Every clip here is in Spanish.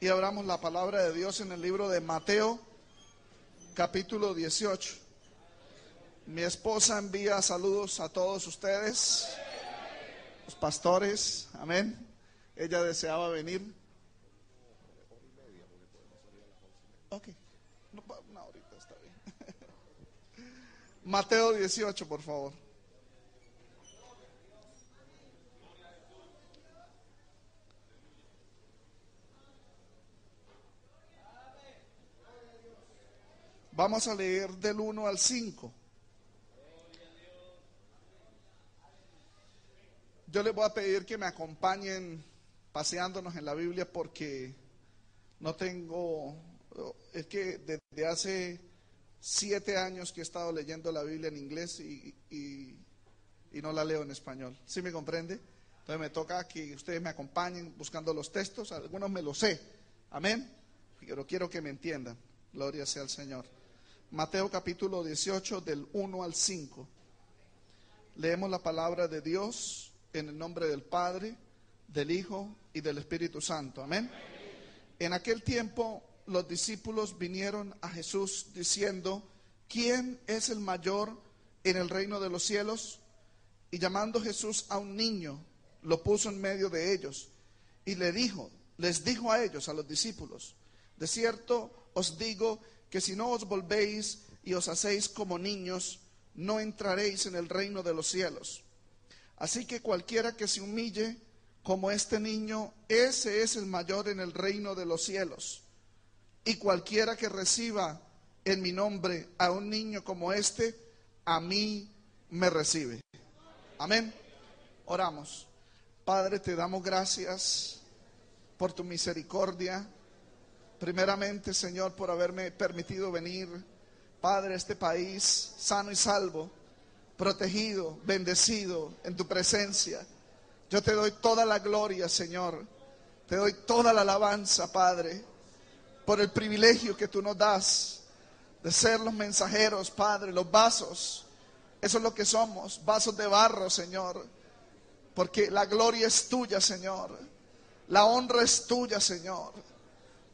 y abramos la palabra de Dios en el libro de Mateo, capítulo 18. Mi esposa envía saludos a todos ustedes, los pastores, amén. Ella deseaba venir. Ok, una horita está bien. Mateo 18, por favor. Vamos a leer del 1 al 5. Yo les voy a pedir que me acompañen paseándonos en la Biblia porque no tengo, es que desde hace 7 años que he estado leyendo la Biblia en inglés y no la leo en español. ¿Sí me comprende? Entonces me toca que ustedes me acompañen buscando los textos, algunos me los sé, amén, pero quiero que me entiendan. Gloria sea al Señor. Mateo capítulo 18 del 1 al 5. Leemos la palabra de Dios en el nombre del Padre, del Hijo y del Espíritu Santo. Amén. En aquel tiempo los discípulos vinieron a Jesús diciendo: ¿quién es el mayor en el reino de los cielos? Y llamando Jesús a un niño, lo puso en medio de ellos y les dijo a ellos, a los discípulos: de cierto os digo que si no os volvéis y os hacéis como niños, no entraréis en el reino de los cielos. Así que cualquiera que se humille como este niño, ese es el mayor en el reino de los cielos. Y cualquiera que reciba en mi nombre a un niño como este, a mí me recibe. Amén. Oramos. Padre, te damos gracias por tu misericordia. Primeramente, Señor, por haberme permitido venir, Padre, a este país sano y salvo, protegido, bendecido en tu presencia. Yo te doy toda la gloria, Señor. Te doy toda la alabanza, Padre, por el privilegio que tú nos das de ser los mensajeros, Padre, los vasos. Eso es lo que somos, vasos de barro, Señor. Porque la gloria es tuya, Señor. La honra es tuya, Señor.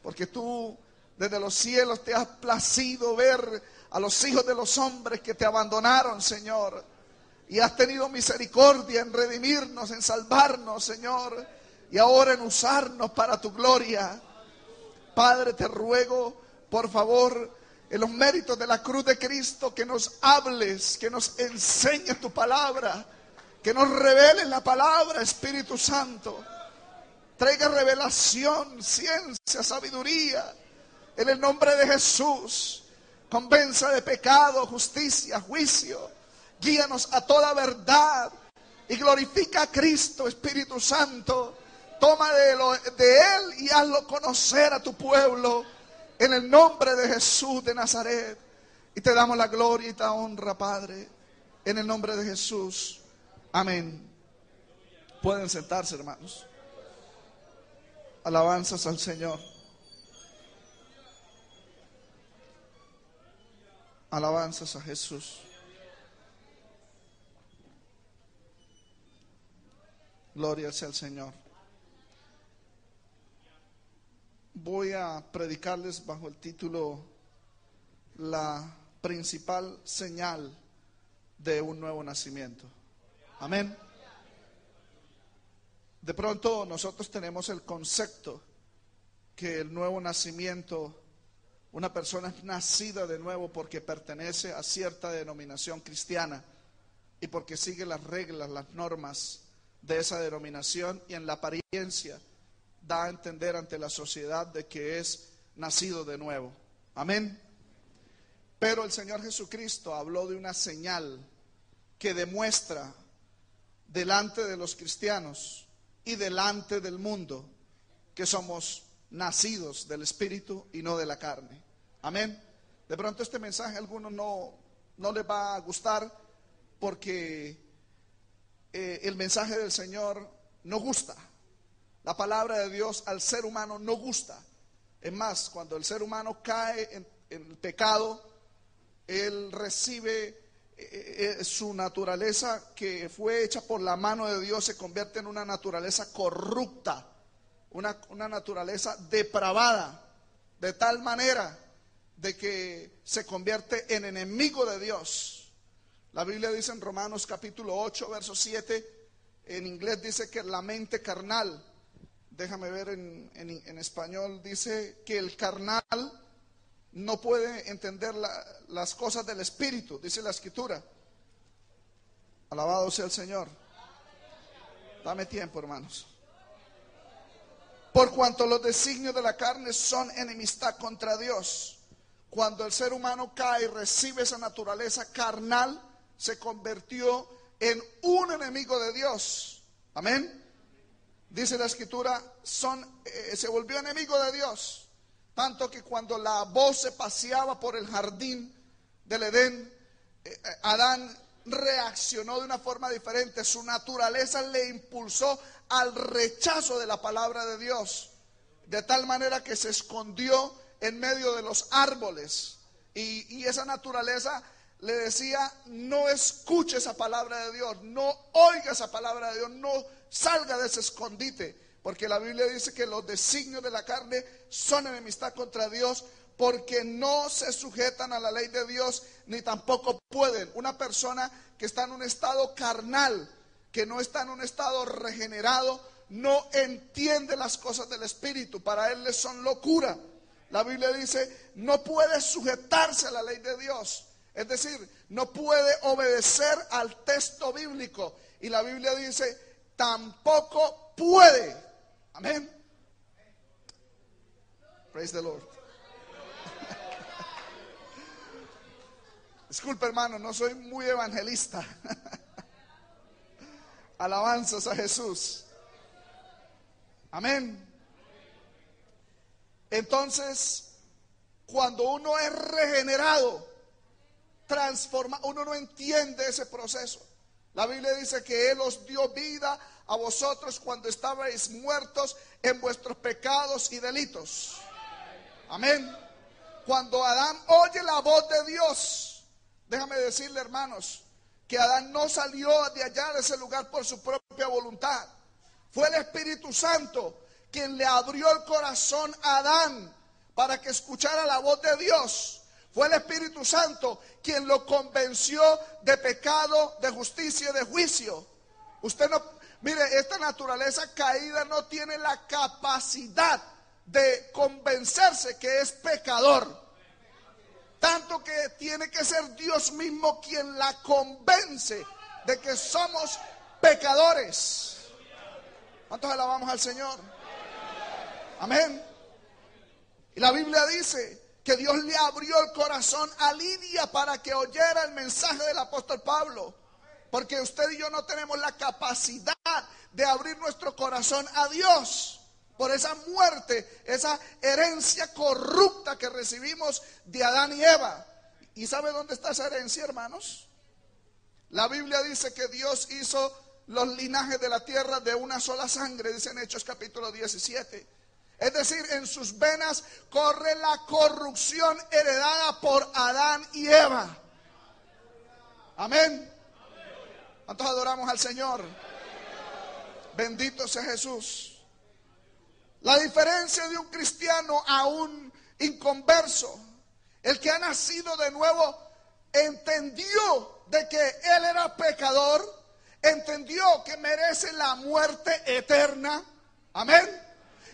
Porque tú desde los cielos te has placido ver a los hijos de los hombres que te abandonaron, Señor. Y has tenido misericordia en redimirnos, en salvarnos, Señor. Y ahora en usarnos para tu gloria. Padre, te ruego, por favor, en los méritos de la cruz de Cristo, que nos hables, que nos enseñes tu palabra, que nos reveles la palabra, Espíritu Santo. Traiga revelación, ciencia, sabiduría, en el nombre de Jesús. Convenza de pecado, justicia, juicio. Guíanos a toda verdad y glorifica a Cristo, Espíritu Santo. Toma de Él y hazlo conocer a tu pueblo en el nombre de Jesús de Nazaret. Y te damos la gloria y la honra, Padre, en el nombre de Jesús. Amén. Pueden sentarse, hermanos. Alabanzas al Señor. Alabanzas a Jesús. Gloria sea al Señor. Voy a predicarles bajo el título La principal señal de un nuevo nacimiento. Amén. De pronto nosotros tenemos el concepto que el nuevo nacimiento, una persona es nacida de nuevo porque pertenece a cierta denominación cristiana y porque sigue las reglas, las normas de esa denominación, y en la apariencia da a entender ante la sociedad de que es nacido de nuevo. Amén. Pero el Señor Jesucristo habló de una señal que demuestra delante de los cristianos y delante del mundo que somos nacidos del Espíritu y no de la carne. Amén. De pronto este mensaje a algunos no les va a gustar porque el mensaje del Señor no gusta. La palabra de Dios al ser humano no gusta. Es más, cuando el ser humano cae en el pecado, él recibe su naturaleza que fue hecha por la mano de Dios, se convierte en una naturaleza corrupta, una naturaleza depravada, de tal manera de que se convierte en enemigo de Dios. La Biblia dice en Romanos capítulo 8, verso 7, en inglés dice que la mente carnal, déjame ver en español, dice que el carnal no puede entender las cosas del Espíritu, dice la Escritura. Alabado sea el Señor. Dame tiempo, hermanos. Por cuanto los designios de la carne son enemistad contra Dios. Cuando el ser humano cae y recibe esa naturaleza carnal, se convirtió en un enemigo de Dios. Amén. Dice la Escritura, se volvió enemigo de Dios. Tanto que cuando la voz se paseaba por el jardín del Edén, Adán reaccionó de una forma diferente. Su naturaleza le impulsó al rechazo de la palabra de Dios, de tal manera que se escondió en medio de los árboles, y esa naturaleza le decía: no escuche esa palabra de Dios, no oiga esa palabra de Dios, no salga de ese escondite, porque la Biblia dice que los designios de la carne son enemistad contra Dios, porque no se sujetan a la ley de Dios, ni tampoco pueden. Una persona que está en un estado carnal, que no está en un estado regenerado, no entiende las cosas del Espíritu. Para él les son locura. La Biblia dice, no puede sujetarse a la ley de Dios. Es decir, no puede obedecer al texto bíblico. Y la Biblia dice, tampoco puede. Amén. Praise the Lord. Disculpe, hermano, no soy muy evangelista. Alabanzas a Jesús. Amén. Entonces, cuando uno es regenerado, transforma, uno no entiende ese proceso. La Biblia dice que Él os dio vida a vosotros cuando estabais muertos en vuestros pecados y delitos. Amén. Cuando Adán oye la voz de Dios, déjame decirle, hermanos, que Adán no salió de allá de ese lugar por su propia voluntad. Fue el Espíritu Santo quien le abrió el corazón a Adán para que escuchara la voz de Dios. Fue el Espíritu Santo quien lo convenció de pecado, de justicia y de juicio. Usted no, mire, esta naturaleza caída no tiene la capacidad de convencerse que es pecador. Tanto que tiene que ser Dios mismo quien la convence de que somos pecadores. ¿Cuántos alabamos al Señor? Amén. Y la Biblia dice que Dios le abrió el corazón a Lidia para que oyera el mensaje del apóstol Pablo. Porque usted y yo no tenemos la capacidad de abrir nuestro corazón a Dios. Por esa muerte, esa herencia corrupta que recibimos de Adán y Eva. ¿Y sabe dónde está esa herencia, hermanos? La Biblia dice que Dios hizo los linajes de la tierra de una sola sangre, dice en Hechos capítulo 17. Es decir, en sus venas corre la corrupción heredada por Adán y Eva. Amén. ¿Cuántos adoramos al Señor? Bendito sea Jesús. La diferencia de un cristiano a un inconverso, el que ha nacido de nuevo, entendió de que él era pecador, entendió que merece la muerte eterna, amén,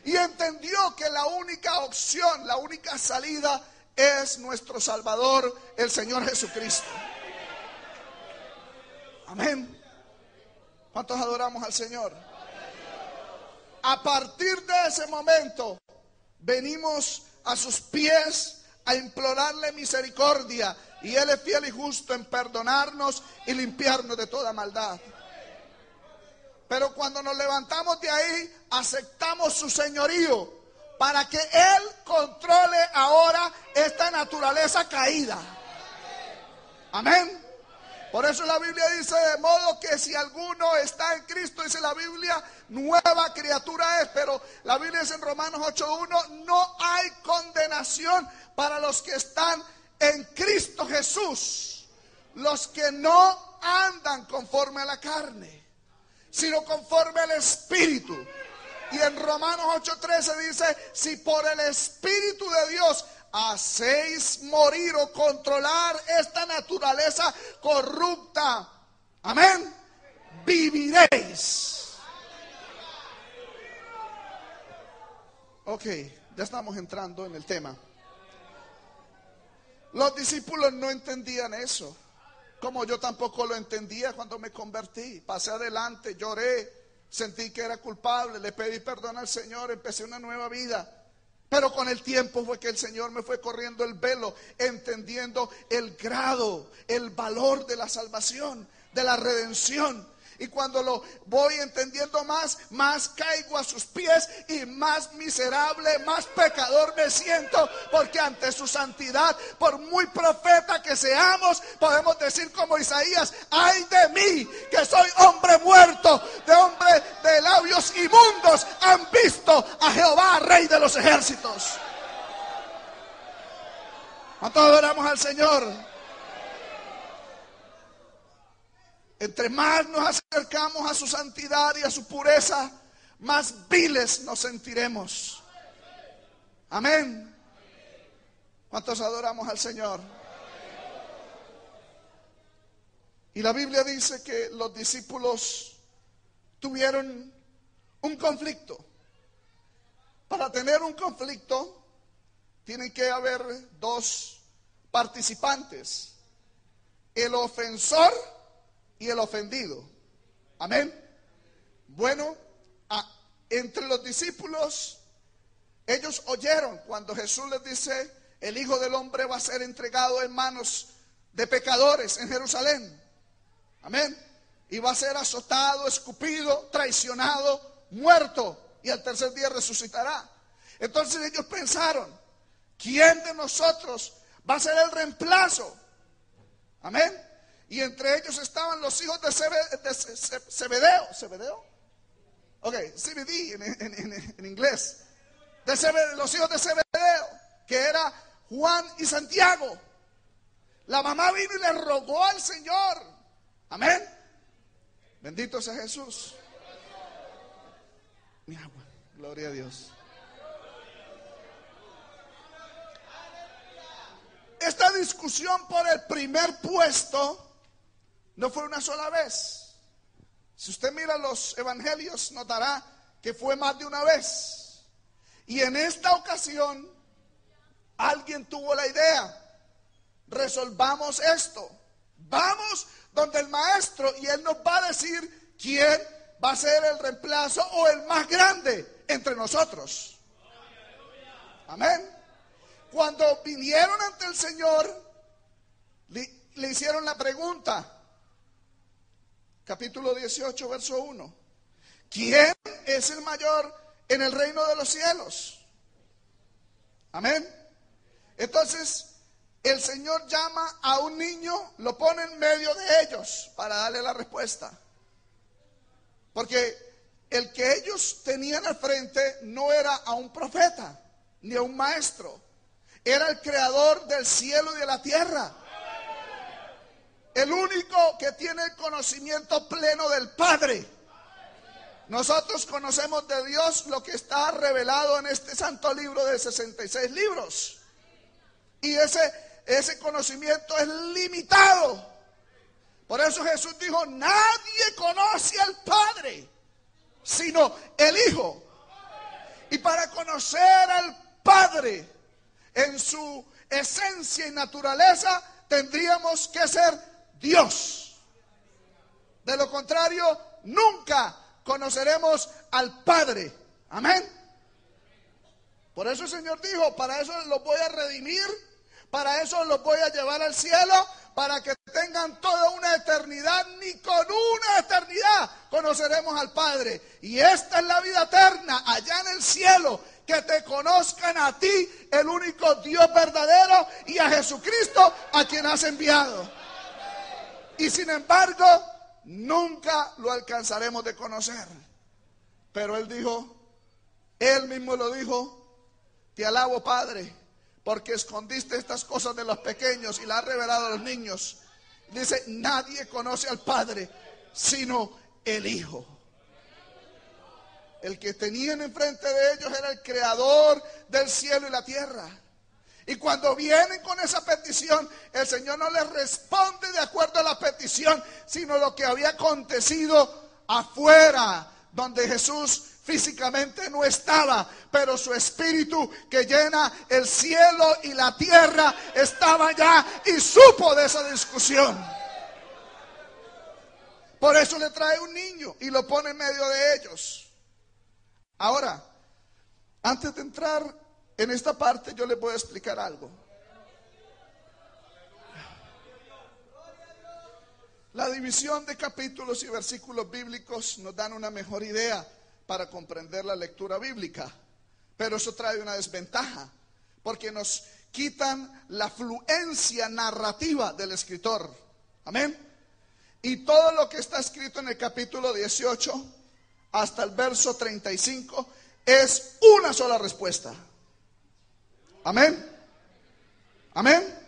y entendió que la única opción, la única salida es nuestro Salvador, el Señor Jesucristo. Amén. ¿Cuántos adoramos al Señor? A partir de ese momento, venimos a sus pies a implorarle misericordia. Y Él es fiel y justo en perdonarnos y limpiarnos de toda maldad. Pero cuando nos levantamos de ahí, aceptamos su señorío para que Él controle ahora esta naturaleza caída. Amén. Por eso la Biblia dice, de modo que si alguno está en Cristo, dice la Biblia, nueva criatura es. Pero la Biblia dice en Romanos 8:1, no hay condenación para los que están en Cristo Jesús, los que no andan conforme a la carne, sino conforme al Espíritu. Y en Romanos 8:13 dice, si por el Espíritu de Dios hacéis morir o controlar esta naturaleza corrupta, amén, viviréis. Ok, ya estamos entrando en el tema. Los discípulos no entendían eso, como yo tampoco lo entendía cuando me convertí. Pasé adelante, lloré, sentí que era culpable, le pedí perdón al Señor, empecé una nueva vida. Pero con el tiempo fue que el Señor me fue corriendo el velo, entendiendo el grado, el valor de la salvación, de la redención. Y cuando lo voy entendiendo más, más caigo a sus pies y más miserable, más pecador me siento, porque ante su santidad, por muy profeta que seamos, podemos decir como Isaías, ay de mí, que soy hombre muerto, de hombre de labios inmundos, han visto a Jehová, Rey de los ejércitos. ¿Cuántos adoramos al Señor? Entre más nos acercamos a su santidad y a su pureza, más viles nos sentiremos. Amén. ¿Cuántos adoramos al Señor? Y la Biblia dice que los discípulos tuvieron un conflicto. Para tener un conflicto, tienen que haber dos participantes: el ofensor y el ofendido. Amén. Bueno, entre los discípulos, ellos oyeron cuando Jesús les dice, el Hijo del Hombre va a ser entregado en manos de pecadores en Jerusalén. Amén. Y va a ser azotado, escupido, traicionado, muerto, y al tercer día resucitará. Entonces ellos pensaron, ¿quién de nosotros va a ser el reemplazo? Amén. Y entre ellos estaban los hijos de Zebedeo. ¿Zebedeo? Ok, CBD en inglés. Los hijos de Zebedeo, que era Juan y Santiago. La mamá vino y le rogó al Señor. Amén. Bendito sea Jesús. Mi agua, gloria a Dios. Esta discusión por el primer puesto no fue una sola vez. Si usted mira los evangelios, notará que fue más de una vez. Y en esta ocasión, alguien tuvo la idea: resolvamos esto. Vamos donde el maestro y él nos va a decir quién va a ser el reemplazo o el más grande entre nosotros. Amén. Cuando vinieron ante el Señor, le hicieron la pregunta. Capítulo 18, verso 1. ¿Quién es el mayor en el reino de los cielos? Amén. Entonces, el Señor llama a un niño, lo pone en medio de ellos para darle la respuesta. Porque el que ellos tenían al frente no era a un profeta, ni a un maestro. Era el creador del cielo y de la tierra. El único que tiene el conocimiento pleno del Padre. Nosotros conocemos de Dios lo que está revelado en este santo libro de 66 libros. Y ese conocimiento es limitado. Por eso Jesús dijo, nadie conoce al Padre, sino el Hijo. Y para conocer al Padre en su esencia y naturaleza, tendríamos que ser Dios. De lo contrario, nunca conoceremos al Padre. Amén. Por eso el Señor dijo, para eso los voy a redimir, para eso los voy a llevar al cielo, para que tengan toda una eternidad. Ni con una eternidad conoceremos al Padre. Y esta es la vida eterna, allá en el cielo, que te conozcan a ti, el único Dios verdadero, y a Jesucristo, a quien has enviado. Y sin embargo, nunca lo alcanzaremos de conocer. Pero Él dijo, Él mismo lo dijo, te alabo, Padre, porque escondiste estas cosas de los pequeños y las has revelado a los niños. Dice, nadie conoce al Padre, sino el Hijo. el que tenían enfrente de ellos era el creador del cielo y la tierra. Y cuando vienen con esa petición, el Señor no les responde de acuerdo a la petición, sino lo que había acontecido afuera, donde Jesús físicamente no estaba, pero su espíritu que llena el cielo y la tierra estaba allá y supo de esa discusión. Por eso le trae un niño y lo pone en medio de ellos. Ahora, antes de entrar en esta parte, yo les voy a explicar algo. La división de capítulos y versículos bíblicos nos dan una mejor idea para comprender la lectura bíblica, pero eso trae una desventaja, porque nos quitan la fluencia narrativa del escritor. Amén. Y todo lo que está escrito en el capítulo 18 hasta el verso 35 es una sola respuesta. Amén. Amén.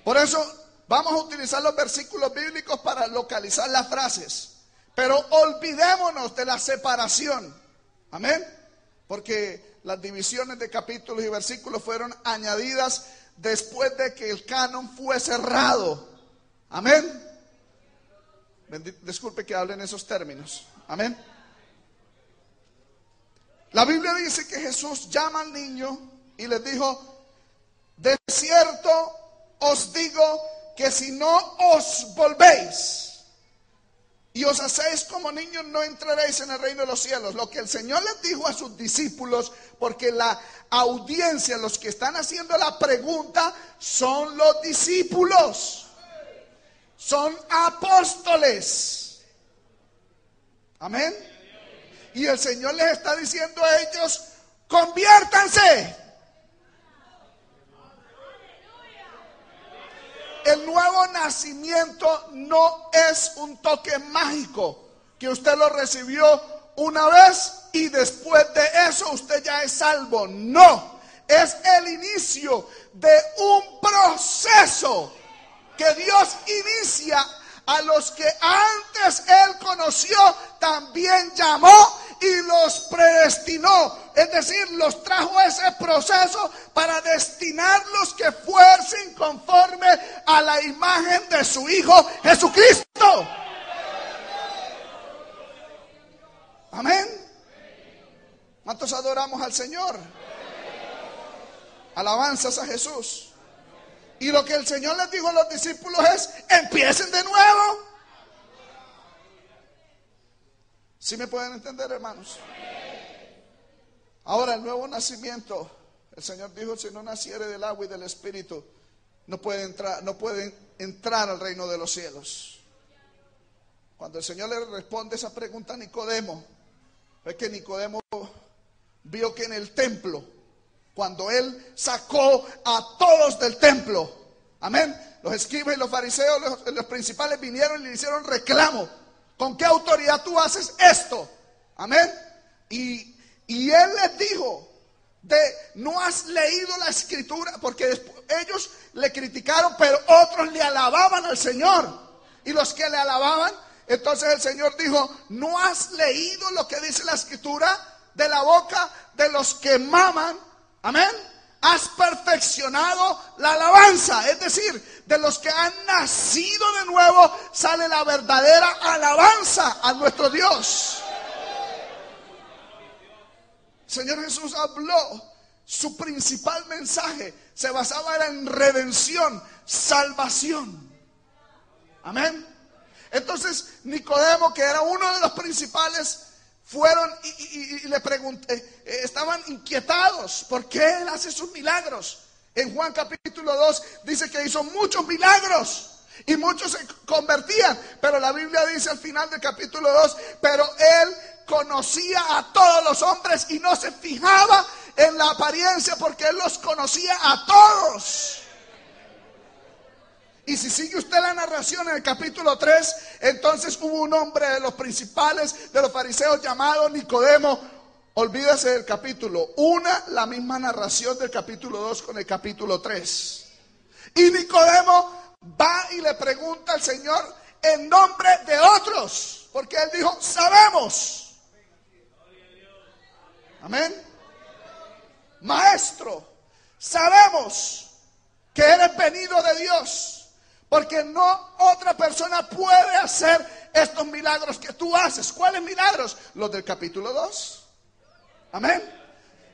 Por eso vamos a utilizar los versículos bíblicos para localizar las frases, pero olvidémonos de la separación. Amén. Porque las divisiones de capítulos y versículos fueron añadidas después de que el canon fue cerrado. Amén. Disculpe que hable en esos términos. Amén. La Biblia dice que Jesús llama al niño y les dijo: de cierto os digo que si no os volvéis y os hacéis como niños, no entraréis en el reino de los cielos. Lo que el Señor les dijo a sus discípulos, porque la audiencia, los que están haciendo la pregunta, son los discípulos, son apóstoles. Amén. Y el Señor les está diciendo a ellos: conviértanse. El nuevo nacimiento no es un toque mágico que usted lo recibió una vez y después de eso usted ya es salvo. No, es el inicio de un proceso que Dios inicia a los que antes Él conoció, también llamó y los predestinó. Es decir, los trajo a ese proceso para destinarlos que fuesen conforme a la imagen de su Hijo Jesucristo. Amén. ¿Cuántos adoramos al Señor? Alabanzas a Jesús. Y lo que el Señor les dijo a los discípulos es: empiecen de nuevo. ¿Sí me pueden entender, hermanos? Ahora, el nuevo nacimiento, el Señor dijo: si no naciere del agua y del Espíritu, no pueden entrar al reino de los cielos. Cuando el Señor le responde esa pregunta a Nicodemo, es que Nicodemo vio que en el templo, cuando Él sacó a todos del templo, amén, los escribas y los fariseos, los principales vinieron y le hicieron reclamo: ¿con qué autoridad tú haces esto? Amén. Y Él les dijo: no has leído la escritura, porque ellos le criticaron, pero otros le alababan al Señor. Y los que le alababan, entonces el Señor dijo: no has leído lo que dice la escritura, de la boca de los que maman, amén, has perfeccionado la alabanza. Es decir, de los que han nacido de nuevo sale la verdadera alabanza a nuestro Dios. Señor Jesús habló, su principal mensaje se basaba en redención, salvación. Amén. Entonces Nicodemo, que era uno de los principales, fueron y le pregunté, estaban inquietados: ¿por qué Él hace sus milagros? En Juan capítulo 2 dice que hizo muchos milagros y muchos se convertían, pero la Biblia dice al final del capítulo 2, pero Él conocía a todos los hombres y no se fijaba en la apariencia, porque Él los conocía a todos. Y si sigue usted la narración en el capítulo 3, entonces hubo un hombre de los principales de los fariseos llamado Nicodemo. Olvídese del capítulo 1, la misma narración del capítulo 2 con el capítulo 3. Y Nicodemo va y le pregunta al Señor en nombre de otros, porque él dijo: sabemos. Amén. Maestro, sabemos que eres venido de Dios, porque no otra persona puede hacer estos milagros que tú haces. ¿Cuáles milagros? Los del capítulo 2. Amén.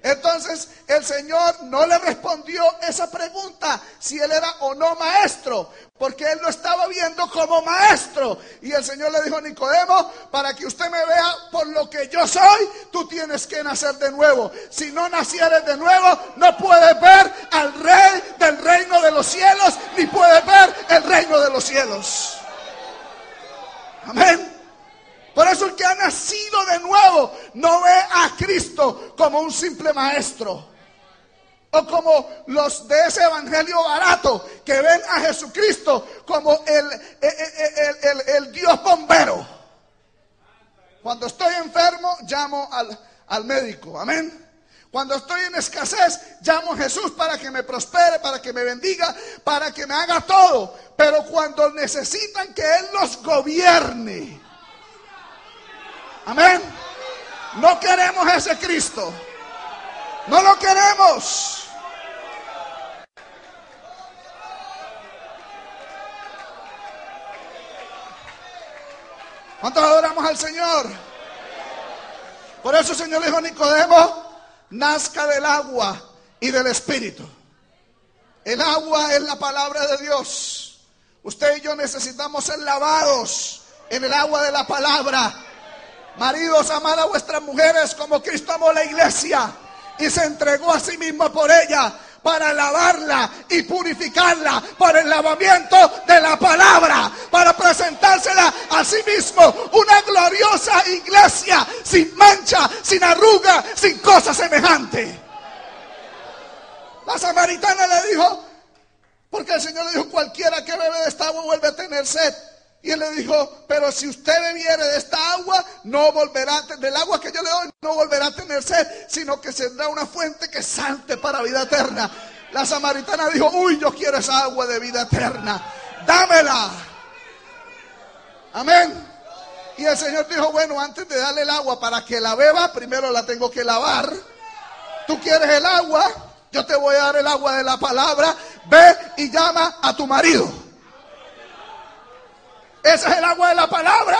Entonces el Señor no le respondió esa pregunta, si él era o no maestro, porque él lo estaba viendo como maestro. Y el Señor le dijo: Nicodemo, para que usted me vea por lo que yo soy, tú tienes que nacer de nuevo. Si no nacieres de nuevo, no puedes ver al Rey del reino de los cielos, ni puedes ver el reino de los cielos. Amén. Por eso el que ha nacido de nuevo no ve a Cristo como un simple maestro, o como los de ese evangelio barato que ven a Jesucristo como el Dios bombero. Cuando estoy enfermo, llamo al médico. Amén. Cuando estoy en escasez, llamo a Jesús para que me prospere, para que me bendiga, para que me haga todo. Pero cuando necesitan que Él los gobierne, amén, no queremos ese Cristo. No lo queremos. ¿Cuántos adoramos al Señor? Por eso el Señor le dijo a Nicodemo: nazca del agua y del Espíritu. El agua es la palabra de Dios. Usted y yo necesitamos ser lavados en el agua de la palabra. Maridos, amad a vuestras mujeres como Cristo amó la iglesia y se entregó a sí mismo por ella, para lavarla y purificarla por el lavamiento de la palabra, para presentársela a sí mismo una gloriosa iglesia, sin mancha, sin arruga, sin cosa semejante. La samaritana le dijo, porque el Señor le dijo: cualquiera que bebe de esta agua vuelve a tener sed. Y él le dijo: pero si usted bebiere de esta agua, no volverá, del agua que yo le doy, no volverá a tener sed, sino que tendrá una fuente que salte para vida eterna. La samaritana dijo: uy, yo quiero esa agua de vida eterna, dámela. Amén. Y el Señor dijo: bueno, antes de darle el agua para que la beba, primero la tengo que lavar. Tú quieres el agua, yo te voy a dar el agua de la palabra. Ve y llama a tu marido. Ese es el agua de la palabra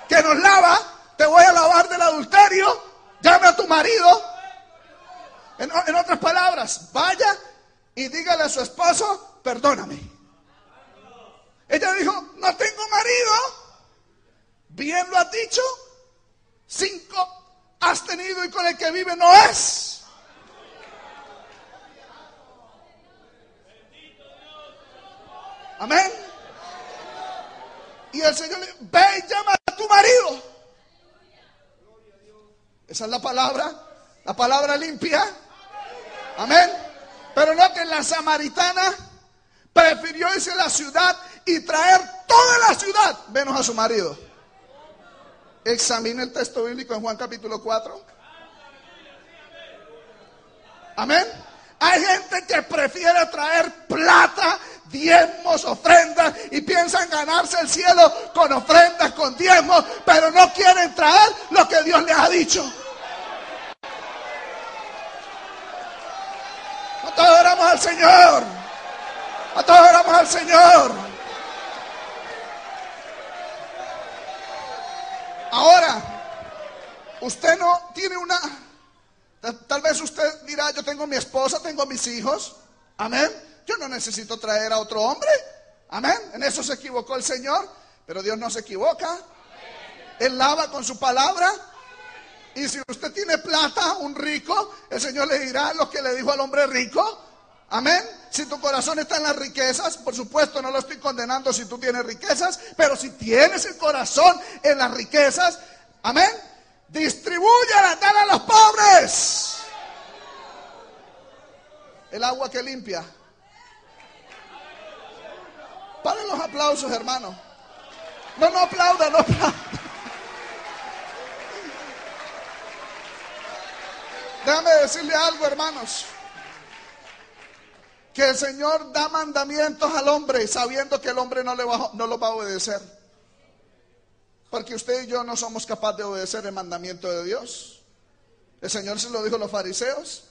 que nos lava. Te voy a lavar del adulterio. Llame a tu marido. En otras palabras, vaya y dígale a su esposo: perdóname. Ella dijo: no tengo marido. Bien lo has dicho. 5 has tenido y con el que vive no es. Amén. Y el Señor le dijo: ve y llama a tu marido. Esa es la palabra limpia. Amén. Pero noten, la samaritana prefirió irse a la ciudad y traer toda la ciudad menos a su marido. Examine el texto bíblico en Juan capítulo 4. Amén. Hay gente que prefiere traer plata, diezmos, ofrendas, y piensan ganarse el cielo con ofrendas, con diezmos, pero no quieren traer lo que Dios les ha dicho. A todos oramos al Señor. A todos oramos al Señor. Ahora, usted no tiene una... Tal vez usted dirá: yo tengo mi esposa, tengo mis hijos. Amén. Yo no necesito traer a otro hombre. Amén. En eso se equivocó el Señor. Pero Dios no se equivoca. Él lava con su palabra. Y si usted tiene plata, un rico, el Señor le dirá lo que le dijo al hombre rico. Amén. Si tu corazón está en las riquezas, por supuesto no lo estoy condenando si tú tienes riquezas, pero si tienes el corazón en las riquezas, amén, distribúyala, dale a los pobres. El agua que limpia. Paren los aplausos, hermano. No aplaudan, no aplaudan. Déjame decirle algo, hermanos. Que el Señor da mandamientos al hombre sabiendo que el hombre no los va a obedecer. Porque usted y yo no somos capaces de obedecer el mandamiento de Dios. El Señor se lo dijo a los fariseos.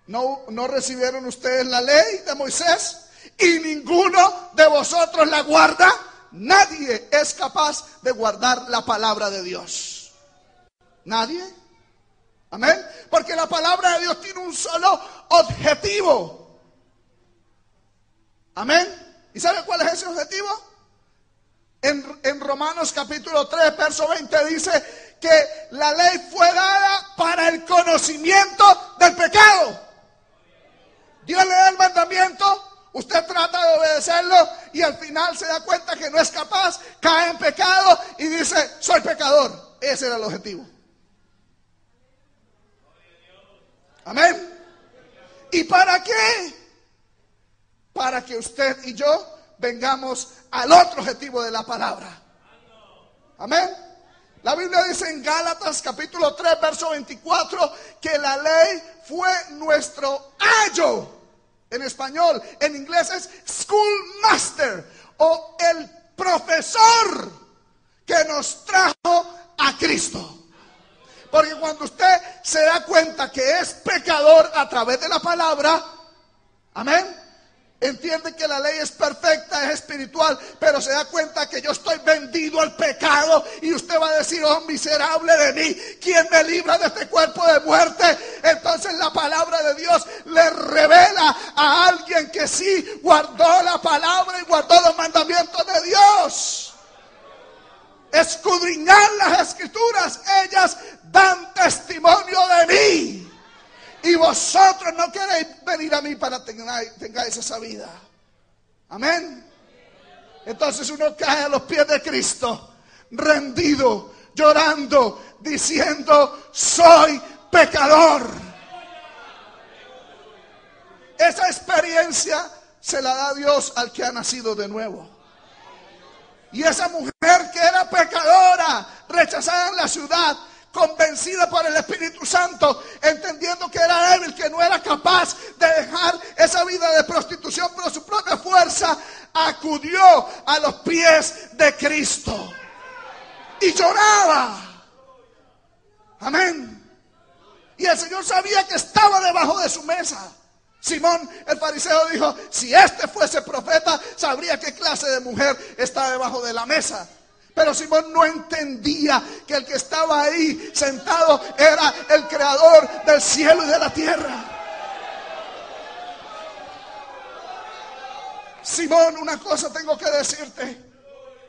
¿No recibieron ustedes la ley de Moisés? Y ninguno de vosotros la guarda. Nadie es capaz de guardar la palabra de Dios. Nadie. Amén. Porque la palabra de Dios tiene un solo objetivo. Amén. ¿Y sabe cuál es ese objetivo? En Romanos capítulo 3, verso 20 dice que la ley fue dada para el conocimiento del pecado. Dios le da el mandamiento, usted trata de obedecerlo y al final se da cuenta que no es capaz, cae en pecado y dice, soy pecador. Ese era el objetivo. Amén. ¿Y para qué? Para que usted y yo vengamos al otro objetivo de la palabra. Amén. La Biblia dice en Gálatas capítulo 3 verso 24 que la ley fue nuestro ayo. En español, en inglés es schoolmaster o el profesor que nos trajo a Cristo. Porque cuando usted se da cuenta que es pecador a través de la palabra, amén, entiende que la ley es perfecta, es espiritual, pero se da cuenta que yo estoy vendido al pecado y usted va a decir, oh miserable de mí, ¿quién me libra de este cuerpo de muerte? Entonces la palabra de Dios le revela a alguien que sí guardó la palabra y guardó los mandamientos de Dios. Escudriñar las escrituras, ellas dan testimonio de mí. Y vosotros no queréis venir a mí para tengáis esa vida. Amén. Entonces uno cae a los pies de Cristo, rendido, llorando, diciendo, soy pecador. Esa experiencia se la da Dios al que ha nacido de nuevo. Y esa mujer que era pecadora, rechazada en la ciudad, convencida por el Espíritu Santo, entendiendo que era débil, que no era capaz de dejar esa vida de prostitución por su propia fuerza, acudió a los pies de Cristo y lloraba. Amén. Y el Señor sabía que estaba debajo de su mesa. Simón el fariseo dijo, si este fuese profeta, sabría qué clase de mujer está debajo de la mesa. Pero Simón no entendía que el que estaba ahí sentado era el creador del cielo y de la tierra. Simón, una cosa tengo que decirte.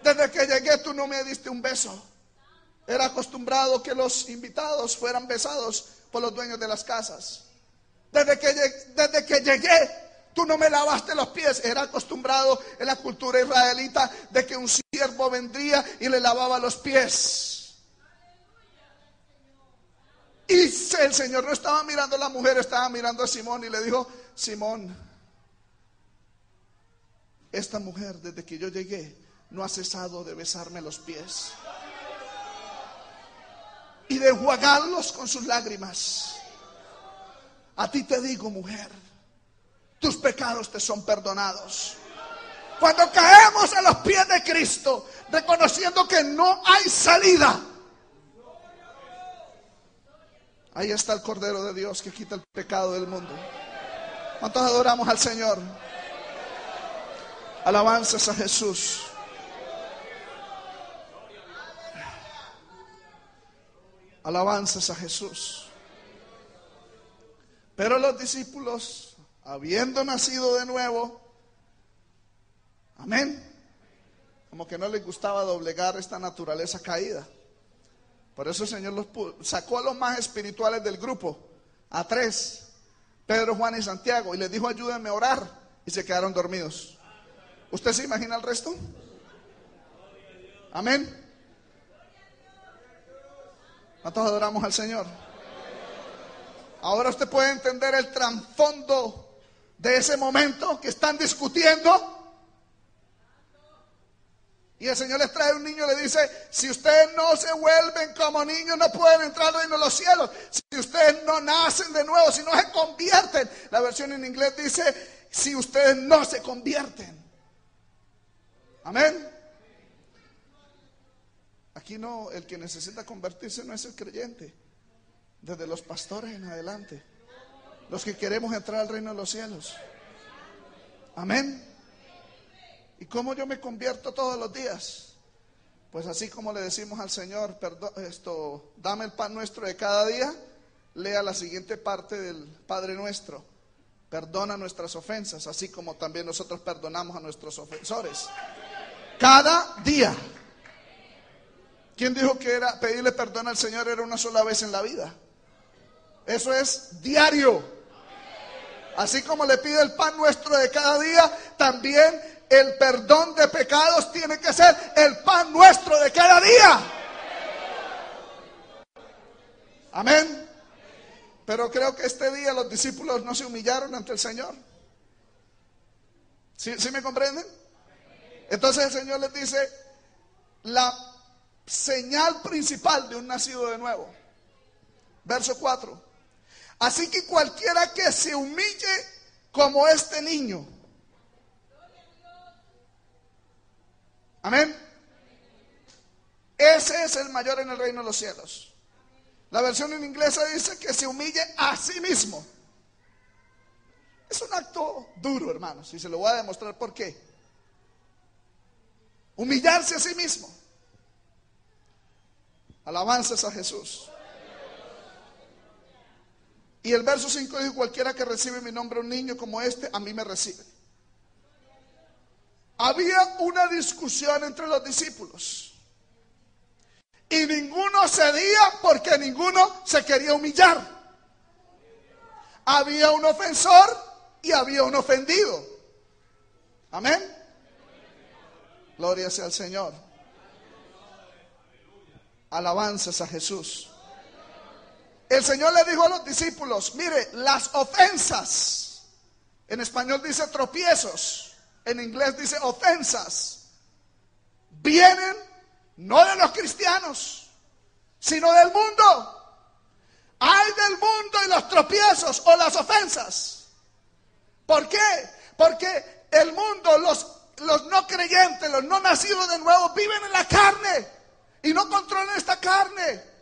Desde que llegué tú no me diste un beso. Era acostumbrado que los invitados fueran besados por los dueños de las casas. Desde que llegué, tú no me lavaste los pies. Era acostumbrado en la cultura israelita de que un siervo vendría y le lavaba los pies. Y el Señor no estaba mirando a la mujer, estaba mirando a Simón y le dijo, Simón, esta mujer desde que yo llegué no ha cesado de besarme los pies y de enjuagarlos con sus lágrimas. A ti te digo, mujer, tus pecados te son perdonados. Cuando caemos a los pies de Cristo, reconociendo que no hay salida, ahí está el Cordero de Dios que quita el pecado del mundo. ¿Cuántos adoramos al Señor? Alabanzas a Jesús. Alabanzas a Jesús. Pero los discípulos, habiendo nacido de nuevo, amén, como que no les gustaba doblegar esta naturaleza caída. Por eso el Señor sacó a los más espirituales del grupo, a 3, Pedro, Juan y Santiago, y les dijo, ayúdenme a orar, y se quedaron dormidos. ¿Usted se imagina el resto? Amén. ¿Cuántos adoramos al Señor? Ahora usted puede entender el trasfondo de ese momento que están discutiendo. Y el Señor les trae un niño y le dice, si ustedes no se vuelven como niños, no pueden entrar al reino de los cielos. Si ustedes no nacen de nuevo, si no se convierten. La versión en inglés dice, si ustedes no se convierten. Amén. Aquí no, el que necesita convertirse no es el creyente. desde los pastores en adelante, los que queremos entrar al reino de los cielos. Amén. ¿Y cómo yo me convierto todos los días? Pues así como le decimos al Señor, dame el pan nuestro de cada día, lea la siguiente parte del Padre Nuestro: perdona nuestras ofensas, así como también nosotros perdonamos a nuestros ofensores. Cada día. ¿Quién dijo que pedirle perdón al Señor era una sola vez en la vida? Eso es diario. Así como le pide el pan nuestro de cada día, también el perdón de pecados tiene que ser el pan nuestro de cada día. Amén. Pero creo que este día los discípulos no se humillaron ante el Señor. ¿Sí me comprenden? Entonces el Señor les dice la señal principal de un nacido de nuevo. Verso 4. Así que cualquiera que se humille como este niño. Amén. Ese es el mayor en el reino de los cielos. La versión en inglés dice que se humille a sí mismo. Es un acto duro, hermanos, y se lo voy a demostrar por qué. Humillarse a sí mismo. Alabanzas a Jesús. Y el verso 5 dice: cualquiera que recibe mi nombre, un niño como este, a mí me recibe. Había una discusión entre los discípulos y ninguno cedía porque ninguno se quería humillar. Había un ofensor y había un ofendido. Amén. Gloria sea al Señor. Alabanzas a Jesús. El Señor le dijo a los discípulos: mire, las ofensas, en español dice tropiezos, en inglés dice ofensas, vienen no de los cristianos, sino del mundo. Hay del mundo y los tropiezos o las ofensas. ¿Por qué? Porque el mundo, los no creyentes, los no nacidos de nuevo, viven en la carne y no controlan esta carne.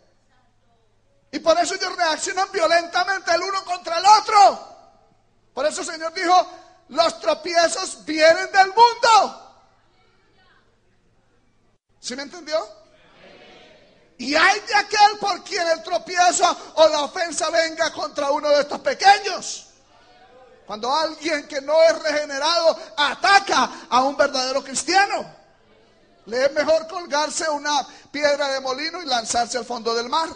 Y por eso ellos reaccionan violentamente el uno contra el otro. Por eso el Señor dijo: los tropiezos vienen del mundo. ¿Sí me entendió? Y hay de aquel por quien el tropiezo o la ofensa venga contra uno de estos pequeños. Cuando alguien que no es regenerado ataca a un verdadero cristiano, le es mejor colgarse una piedra de molino y lanzarse al fondo del mar.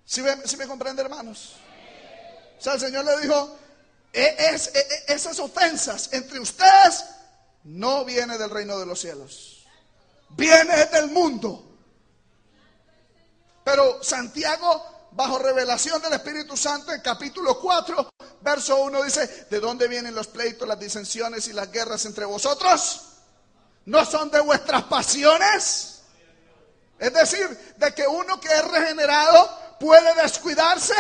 ¿Sí me comprende, hermanos? O sea, el Señor le dijo: esas ofensas entre ustedes no viene del reino de los cielos, viene del mundo. Pero Santiago, bajo revelación del Espíritu Santo, en capítulo 4, verso 1 dice: ¿de dónde vienen los pleitos, las disensiones y las guerras entre vosotros? ¿No son de vuestras pasiones? Es decir, de que uno que es regenerado puede descuidarse,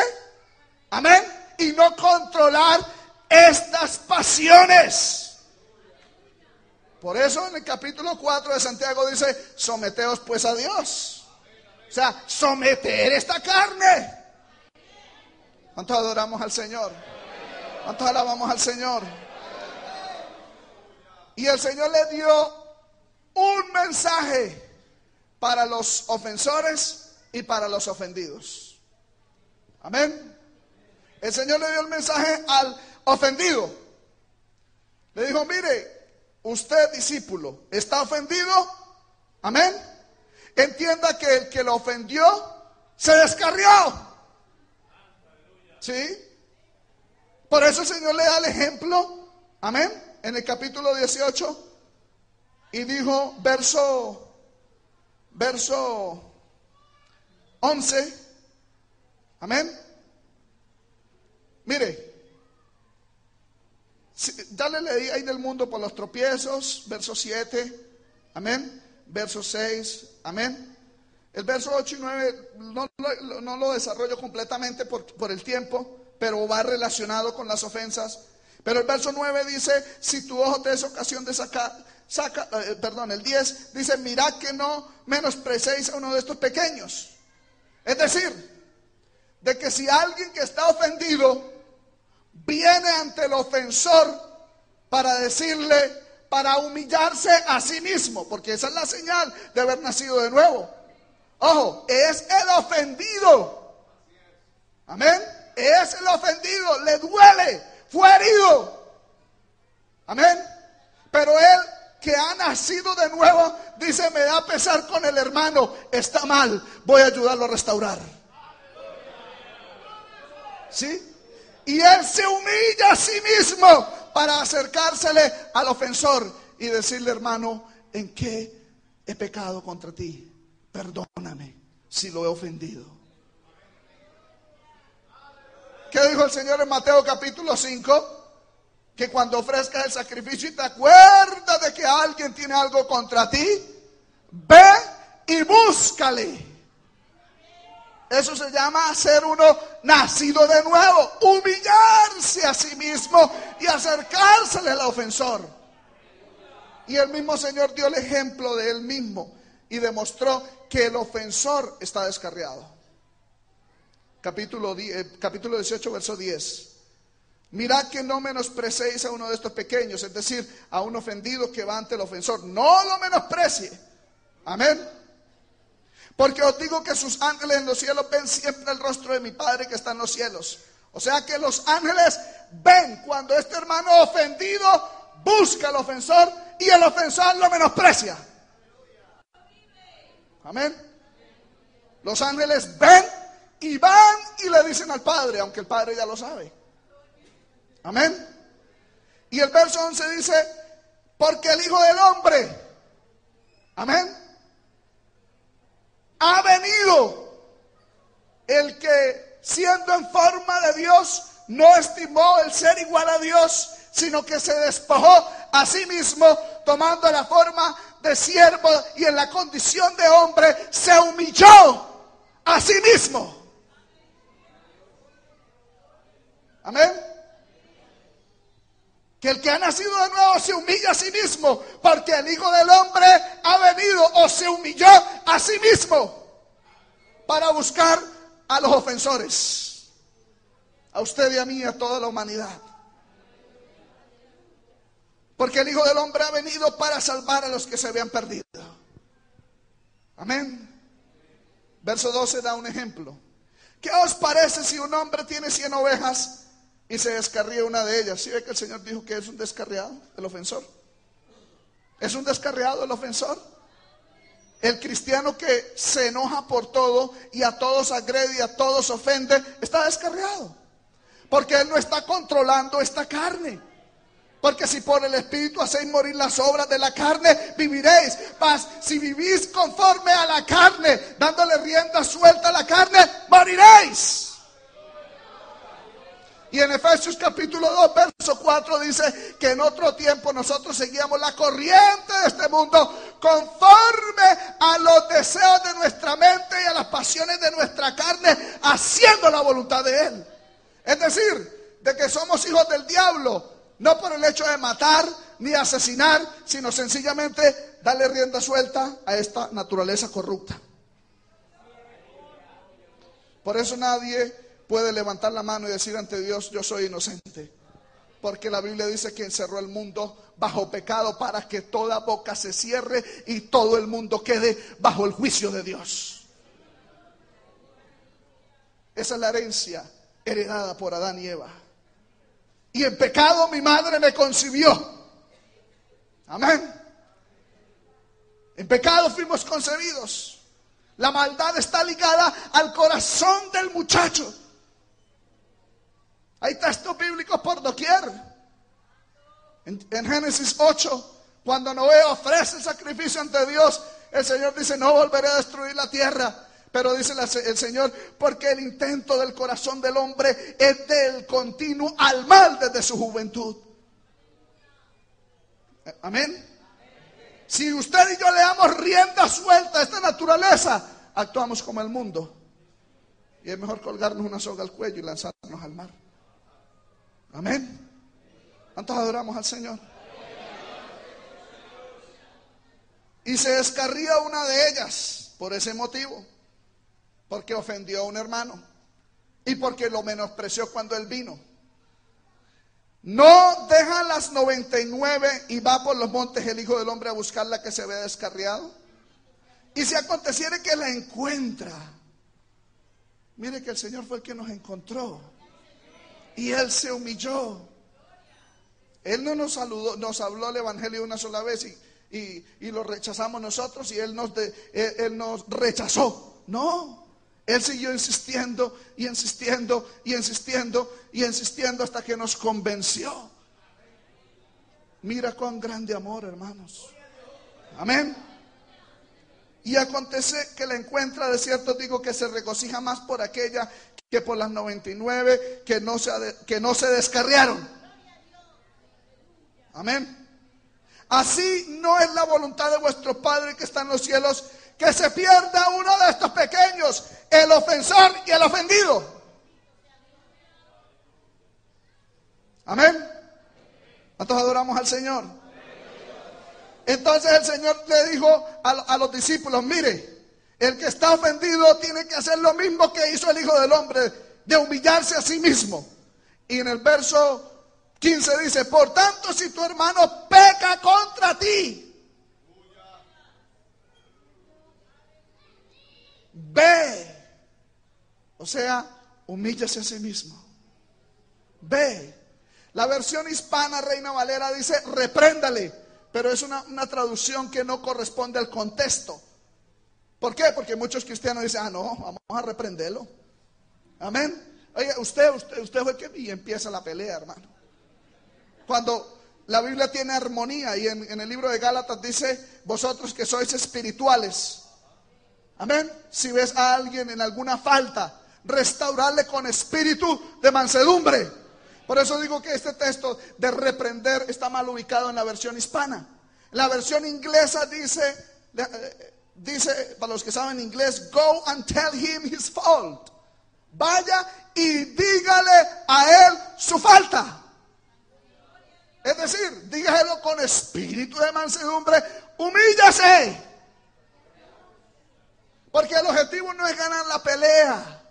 amén, y no controlar estas pasiones. Por eso en el capítulo 4 de Santiago dice: someteos pues a Dios. O sea, someter esta carne. ¿Cuántos adoramos al Señor? ¿Cuántos alabamos al Señor? Y el Señor le dio un mensaje para los ofensores y para los ofendidos. Amén. El Señor le dio el mensaje al ofendido. Le dijo: mire, usted, discípulo, está ofendido. Amén. Entienda que el que lo ofendió se descarrió. ¿Sí? Por eso el Señor le da el ejemplo. Amén. En el capítulo 18. Y dijo, verso 11. Amén. Mire, ya le leí ahí del mundo por los tropiezos, verso 7, amén, verso 6, amén. El verso 8 y 9 no lo desarrollo completamente por el tiempo, pero va relacionado con las ofensas. Pero el verso 9 dice: si tu ojo te es ocasión de el 10 dice: mirad que no menosprecéis a uno de estos pequeños. Es decir, de que si alguien que está ofendido viene ante el ofensor para decirle, para humillarse a sí mismo, porque esa es la señal de haber nacido de nuevo. Ojo, es el ofendido. Amén. Es el ofendido, le duele, fue herido. Amén. Pero él que ha nacido de nuevo dice, me da pesar con el hermano, está mal, voy a ayudarlo a restaurar. ¿Sí? Y él se humilla a sí mismo para acercársele al ofensor y decirle, hermano, ¿en qué he pecado contra ti? Perdóname si lo he ofendido. ¿Qué dijo el Señor en Mateo capítulo 5? Que cuando ofrezcas el sacrificio y te acuerdas de que alguien tiene algo contra ti, ve y búscale. Eso se llama ser uno nacido de nuevo, humillarse a sí mismo y acercársele al ofensor. Y el mismo Señor dio el ejemplo de él mismo y demostró que el ofensor está descarriado. Capítulo 18, verso 10. Mirad que no menosprecéis a uno de estos pequeños, es decir, a un ofendido que va ante el ofensor. No lo menosprecie. Amén. Porque os digo que sus ángeles en los cielos ven siempre el rostro de mi Padre que está en los cielos. O sea que los ángeles ven cuando este hermano ofendido busca al ofensor y el ofensor lo menosprecia. Amén. Los ángeles ven y van y le dicen al Padre, aunque el Padre ya lo sabe. Amén. Y el verso 11 dice, porque el Hijo del Hombre, amén, ha venido, el que siendo en forma de Dios no estimó el ser igual a Dios, sino que se despojó a sí mismo, tomando la forma de siervo y en la condición de hombre se humilló a sí mismo. Amén. Que el que ha nacido de nuevo se humilla a sí mismo, porque el Hijo del Hombre ha venido o se humilló a sí mismo para buscar a los ofensores, a usted y a mí y a toda la humanidad. Porque el Hijo del Hombre ha venido para salvar a los que se habían perdido. Amén. Verso 12 da un ejemplo. ¿Qué os parece si un hombre tiene 100 ovejas y se descarría una de ellas? ¿Sí ve que el Señor dijo que es un descarriado el ofensor? ¿Es un descarriado el ofensor? El cristiano que se enoja por todo y a todos agrede y a todos ofende, está descarriado. Porque él no está controlando esta carne. Porque si por el Espíritu hacéis morir las obras de la carne, viviréis. Mas si vivís conforme a la carne, dándole rienda suelta a la carne, moriréis. Y en Efesios capítulo 2, verso 4 dice que en otro tiempo nosotros seguíamos la corriente de este mundo conforme a los deseos de nuestra mente y a las pasiones de nuestra carne, haciendo la voluntad de Él. Es decir, de que somos hijos del diablo, no por el hecho de matar ni asesinar, sino sencillamente darle rienda suelta a esta naturaleza corrupta. Por eso nadie puede levantar la mano y decir ante Dios, yo soy inocente. Porque la Biblia dice que encerró el mundo bajo pecado para que toda boca se cierre y todo el mundo quede bajo el juicio de Dios. Esa es la herencia heredada por Adán y Eva. Y en pecado mi madre me concibió. Amén. En pecado fuimos concebidos. La maldad está ligada al corazón del muchacho. Hay textos bíblicos por doquier. En Génesis 8, cuando Noé ofrece el sacrificio ante Dios, el Señor dice, no volveré a destruir la tierra. Pero dice el Señor, porque el intento del corazón del hombre es del continuo al mal desde su juventud. Amén. Si usted y yo le damos rienda suelta a esta naturaleza, actuamos como el mundo. Y es mejor colgarnos una soga al cuello y lanzarnos al mar. Amén. ¿Cuántos adoramos al Señor? Y se descarría una de ellas por ese motivo. porque ofendió a un hermano y porque lo menospreció cuando él vino. No deja las 99 y va por los montes el Hijo del Hombre a buscar la que se había descarriado. Y si aconteciere que la encuentra, mire que el Señor fue el que nos encontró y Él se humilló. Él no nos saludó, nos habló el evangelio una sola vez y lo rechazamos nosotros y Él nos rechazó. No, Él siguió insistiendo y insistiendo y insistiendo y insistiendo hasta que nos convenció. Mira cuán grande amor, hermanos. Amén. Y acontece que la encuentra, de cierto digo que se regocija más por aquella que por las 99 que no se descarriaron. Amén. Así no es la voluntad de vuestro Padre que está en los cielos, que se pierda uno de estos pequeños, el ofensor y el ofendido. Amén. ¿Cuántos adoramos al Señor? Entonces el Señor le dijo a los discípulos: mire, el que está ofendido tiene que hacer lo mismo que hizo el Hijo del Hombre, de humillarse a sí mismo. Y en el verso 15 dice: por tanto, si tu hermano peca contra ti, ve, o sea, humíllase a sí mismo. Ve. La versión hispana, Reina Valera, dice: repréndale, pero es una traducción que no corresponde al contexto. ¿Por qué? Porque muchos cristianos dicen: ah, no, vamos a reprenderlo. Amén. Oye, usted fue el que... Y empieza la pelea, hermano. Cuando la Biblia tiene armonía, y en el libro de Gálatas dice: vosotros que sois espirituales. Amén. Si ves a alguien en alguna falta, restaurarle con espíritu de mansedumbre. Por eso digo que este texto de reprender está mal ubicado en la versión hispana. La versión inglesa dice, para los que saben inglés: go and tell him his fault. Vaya y dígale a él su falta. Es decir, dígaselo con espíritu de mansedumbre, humíllase. Porque el objetivo no es ganar la pelea,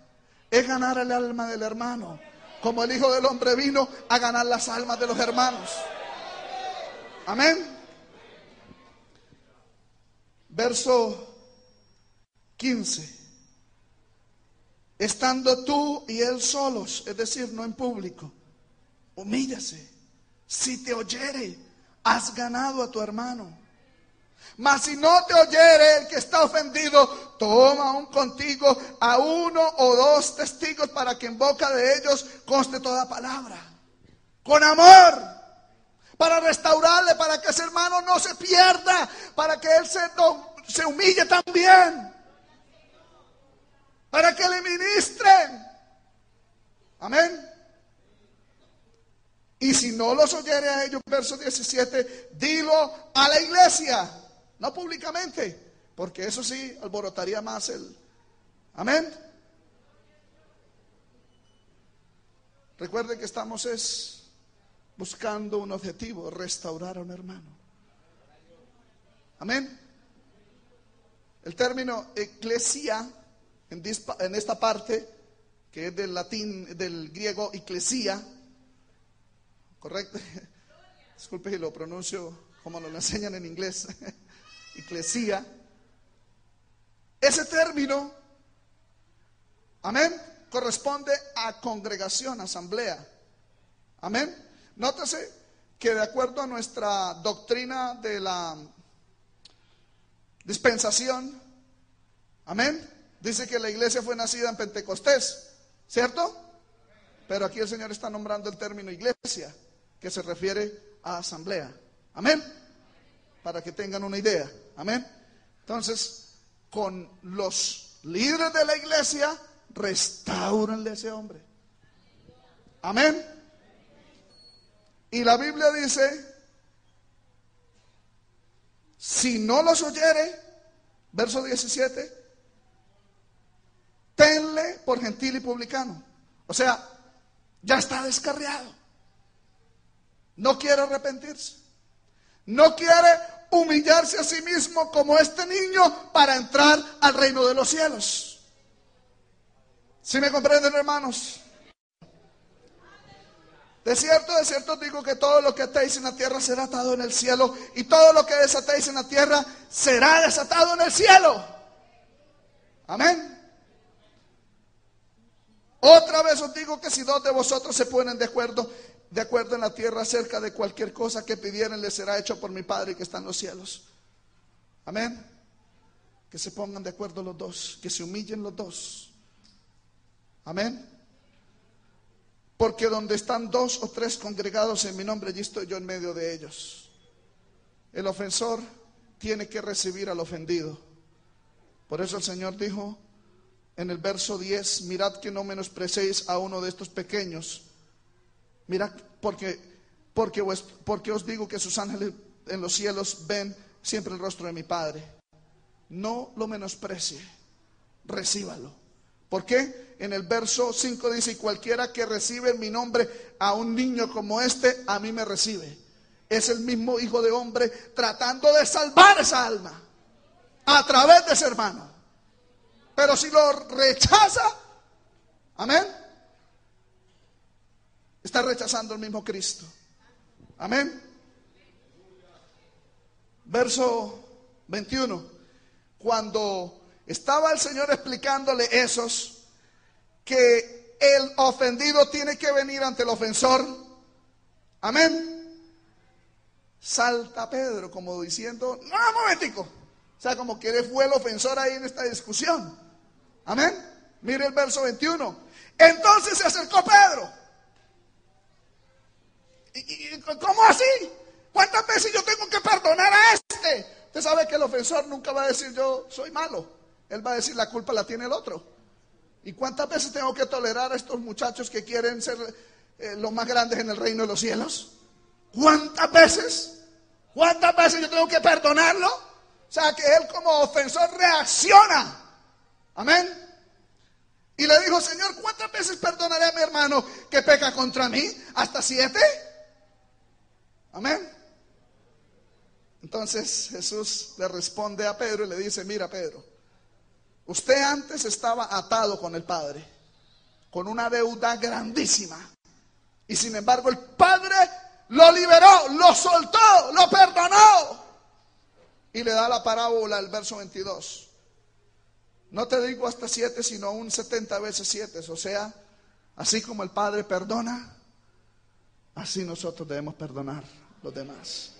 es ganar el alma del hermano. Como el Hijo del Hombre vino a ganar las almas de los hermanos. Amén. Verso 15. Estando tú y él solos, es decir, no en público, humíllase. Si te oyere, has ganado a tu hermano. Mas si no te oyere el que está ofendido, toma aún contigo a uno o dos testigos, para que en boca de ellos conste toda palabra. Con amor, para restaurarle, para que ese hermano no se pierda, para que él se humille también, para que le ministren. Amén. Y si no los oyere a ellos, verso 17, dilo a la iglesia. No públicamente, porque eso sí alborotaría más el... Amén. Recuerden que estamos buscando un objetivo: restaurar a un hermano. Amén. El término eclesia en esta parte, que es del latín, del griego eclesia, correcto. Disculpe si lo pronuncio como lo enseñan en inglés. Eclesia, ese término, amén, corresponde a congregación, asamblea. Amén. Nótese que de acuerdo a nuestra doctrina de la dispensación, amén, dice que la iglesia fue nacida en Pentecostés, ¿cierto? Pero aquí el Señor está nombrando el término iglesia, que se refiere a asamblea. Amén. Para que tengan una idea. Amén. Entonces, con los líderes de la iglesia, restáurenle a ese hombre. Amén. Y la Biblia dice: si no los oyere, verso 17, tenle por gentil y publicano. O sea, ya está descarriado. No quiere arrepentirse. No quiere humillarse a sí mismo como este niño para entrar al reino de los cielos. ¿Sí me comprenden, hermanos? De cierto os digo que todo lo que atéis en la tierra será atado en el cielo, y todo lo que desatéis en la tierra será desatado en el cielo. Amén. Otra vez os digo que si dos de vosotros se ponen de acuerdo en la tierra acerca de cualquier cosa que pidieren, les será hecho por mi Padre que está en los cielos. Amén. Que se pongan de acuerdo los dos, que se humillen los dos. Amén. Porque donde están dos o tres congregados en mi nombre, allí estoy yo en medio de ellos. El ofensor tiene que recibir al ofendido. Por eso el Señor dijo en el verso 10, mirad que no menosprecéis a uno de estos pequeños. Mirad, porque os digo que sus ángeles en los cielos ven siempre el rostro de mi Padre. No lo menosprecie, recíbalo. ¿Por qué? En el verso 5 dice, y cualquiera que recibe en mi nombre a un niño como este, a mí me recibe. Es el mismo Hijo de Hombre tratando de salvar esa alma a través de ese hermano. Pero si lo rechaza, amén, está rechazando el mismo Cristo. Amén. Verso 21. Cuando estaba el Señor explicándole esos, que el ofendido tiene que venir ante el ofensor. Amén. Salta Pedro como diciendo, no, un momentico. O sea, como que él fue el ofensor ahí en esta discusión. Amén. Mire el verso 21. Entonces se acercó Pedro. ¿Cómo así? ¿Cuántas veces yo tengo que perdonar a este? Usted sabe que el ofensor nunca va a decir yo soy malo. Él va a decir la culpa la tiene el otro. ¿Y cuántas veces tengo que tolerar a estos muchachos que quieren ser los más grandes en el reino de los cielos? ¿Cuántas veces? ¿Cuántas veces yo tengo que perdonarlo? O sea que él como ofensor reacciona. Amén. Y le dijo, Señor, ¿cuántas veces perdonaré a mi hermano que peca contra mí? ¿Hasta 7? Amén. Entonces Jesús le responde a Pedro y le dice, mira Pedro, usted antes estaba atado con el Padre, con una deuda grandísima. Y sin embargo el Padre lo liberó, lo soltó, lo perdonó. Y le da la parábola, el verso 22. No te digo hasta 7, sino un 70 veces 7. O sea, así como el Padre perdona, así nosotros debemos perdonar los demás.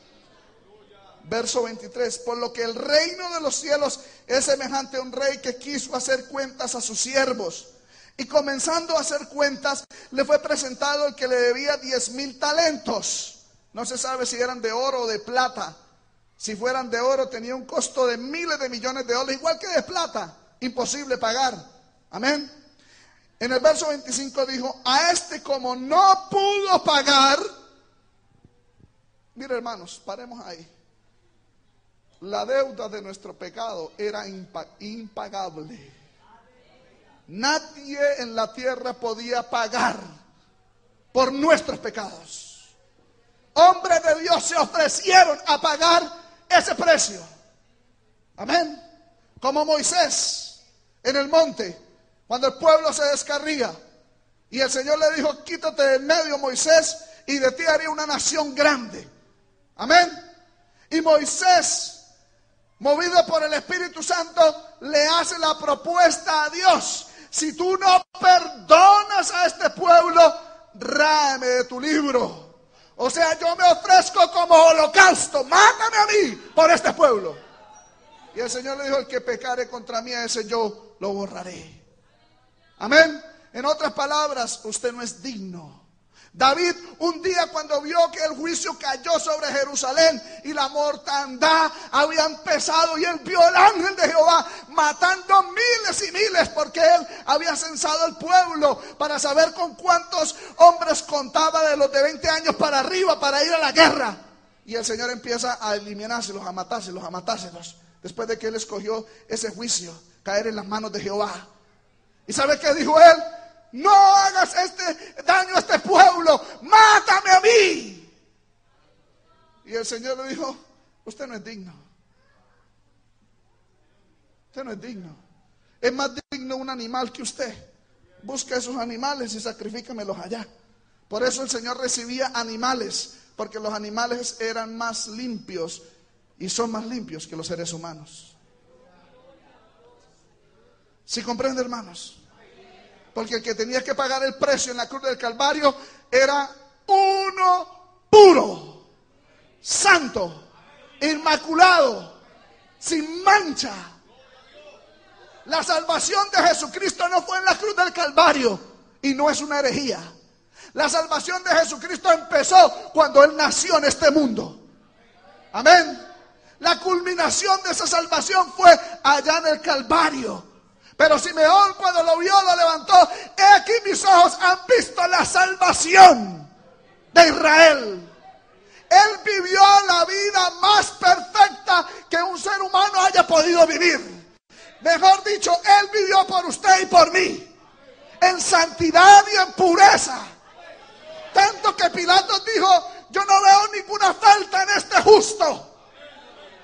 Verso 23, por lo que el reino de los cielos es semejante a un rey que quiso hacer cuentas a sus siervos. Y comenzando a hacer cuentas, le fue presentado el que le debía 10,000 talentos. No se sabe si eran de oro o de plata. Si fueran de oro, tenía un costo de miles de millones de dólares, igual que de plata. Imposible pagar. Amén. En el verso 25 dijo, a este como no pudo pagar. Mire hermanos, paremos ahí. La deuda de nuestro pecado era impagable. Nadie en la tierra podía pagar por nuestros pecados. Hombres de Dios se ofrecieron a pagar ese precio. Amén. Como Moisés en el monte, cuando el pueblo se descarría y el Señor le dijo, quítate de en medio, Moisés, y de ti haré una nación grande. Amén. Y Moisés, movido por el Espíritu Santo, le hace la propuesta a Dios: si tú no perdonas a este pueblo, ráeme de tu libro. O sea, yo me ofrezco como holocausto, mátame a mí por este pueblo. Y el Señor le dijo, el que pecare contra mí, a ese yo lo borraré. Amén. En otras palabras, usted no es digno. David, un día cuando vio que el juicio cayó sobre Jerusalén y la mortandad había empezado, y él vio al ángel de Jehová matando miles y miles, porque él había censado al pueblo para saber con cuántos hombres contaba de los de 20 años para arriba para ir a la guerra. Y el Señor empieza a eliminárselos, a matárselos, después de que él escogió ese juicio, caer en las manos de Jehová. ¿Y sabe qué dijo él? No hagas este daño a este pueblo, mátame a mí. Y el Señor le dijo, usted no es digno. Usted no es digno. Es más digno un animal que usted. busque esos animales y sacrifícamelos allá. Por eso el Señor recibía animales, porque los animales eran más limpios y son más limpios que los seres humanos. ¿Sí comprende, hermanos? Porque el que tenía que pagar el precio en la cruz del Calvario era uno puro, santo, inmaculado, sin mancha. La salvación de Jesucristo no fue en la cruz del Calvario, y no es una herejía. La salvación de Jesucristo empezó cuando Él nació en este mundo. Amén. La culminación de esa salvación fue allá en el Calvario. Pero Simeón, cuando lo vio, lo levantó. He aquí mis ojos han visto la salvación de Israel. Él vivió la vida más perfecta que un ser humano haya podido vivir. Mejor dicho, Él vivió por usted y por mí, en santidad y en pureza. Tanto que Pilato dijo: yo no veo ninguna falta en este justo.